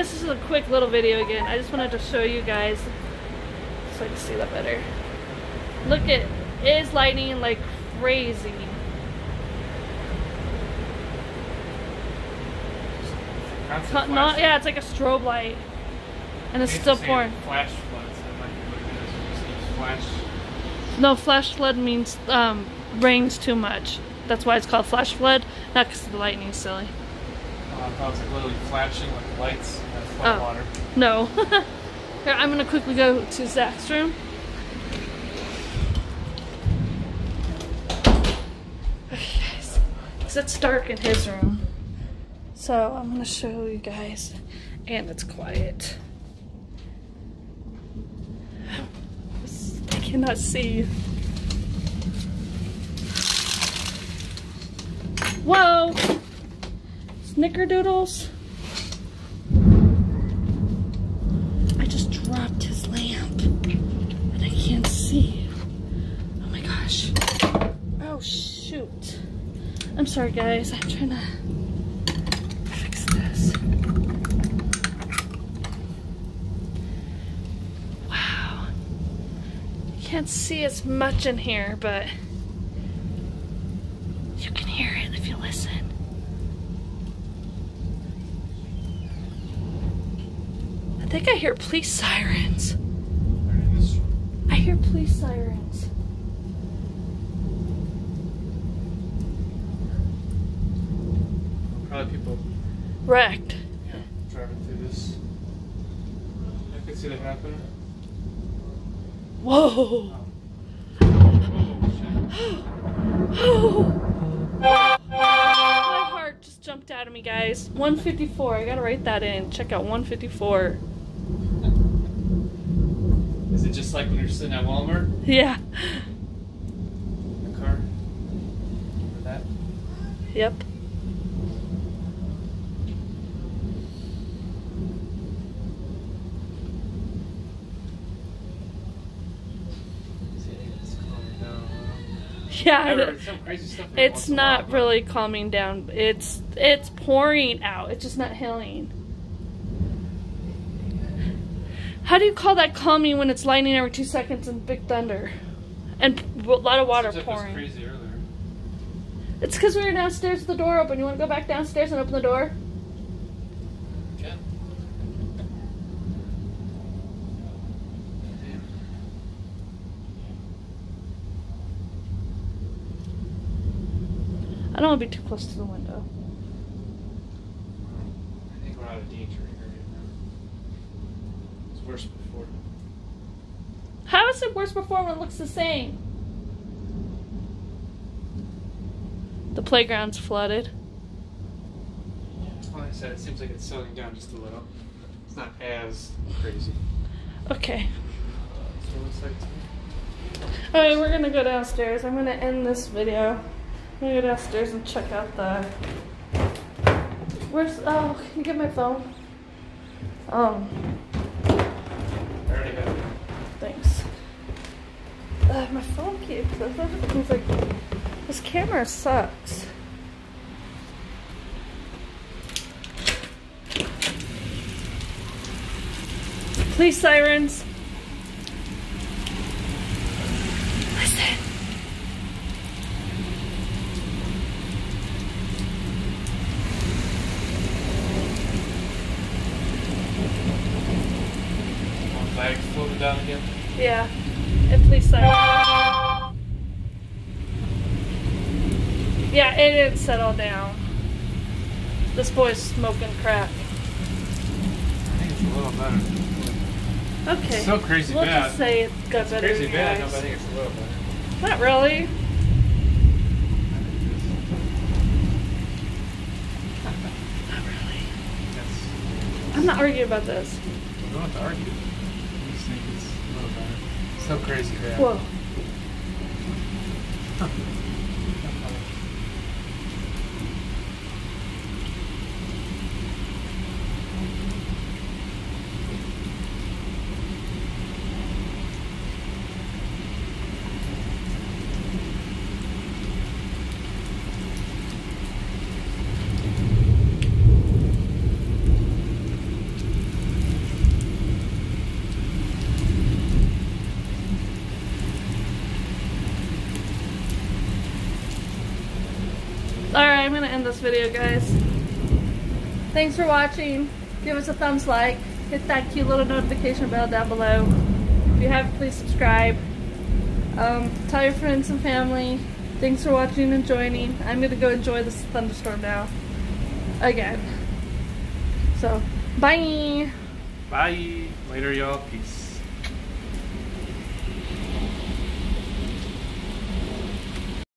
this is a quick little video again. I just wanted to show you guys so I can see that better. Look at, it is lightning like crazy. Not, yeah, it's like a strobe light. And it's still pouring. Flash floods. That might be what it is. Flash. No, flash flood means rains too much. That's why it's called flash flood, not because the lightning's silly. I thought it was like literally flashing like lights and flood water. No. Here, I'm gonna quickly go to Zach's room. Okay, guys, because it's dark in his room. So I'm gonna show you guys, and it's quiet. I cannot see. Whoa! Snickerdoodles. I just dropped his lamp and I can't see. Oh my gosh. Oh shoot. I'm sorry guys, I'm trying to fix this. Wow. You can't see as much in here, but you can hear it if you listen. I think I hear police sirens. I hear police sirens. Probably people Wrecked. Yeah, driving through this. I could see that happening. Whoa. Oh. My heart just jumped out of me, guys. 154. I gotta write that in. Check out 154. Is it just like when you're sitting at Walmart? Yeah. In the car? Remember that? Yep. Yeah, it's not really calming down. It's pouring out. It's just not hailing. How do you call that calming when it's lightning every 2 seconds and big thunder? And a lot of water pouring. It was crazy earlier. It's because we were downstairs with the door open. You want to go back downstairs and open the door? Okay. I don't want to be too close to the window. I think we're out of danger here. It was worse before. How is it worse before when it looks the same? The playground's flooded. Like I said, it seems like it's settling down just a little. It's not as crazy. Okay. That's what it looks like to me. Alright, we're gonna go downstairs. I'm gonna end this video. I'm gonna go downstairs and check out the... Where's... Oh, can you get my phone? I already got it. Thanks. My phone keeps... Everything's like... This camera sucks. Police sirens. Listen. Flags floating down again? Yeah. And police sirens. Yeah, it didn't settle down. This boy's smoking crack. I think it's a little better. Okay. It's still crazy we'll bad. Just say it got better. Crazy bad, no, guys. but I think it's a little better. Not really. Not really. Yes. I'm not arguing about this. We don't have to argue. I just think it's a little better. Still crazy bad. Whoa. Alright, I'm gonna end this video, guys. Thanks for watching. Give us a thumbs like. Hit that cute little notification bell down below. If you haven't, please subscribe. Tell your friends and family. Thanks for watching and joining. I'm gonna go enjoy this thunderstorm now. Again. So, bye! Bye. Later, y'all. Peace.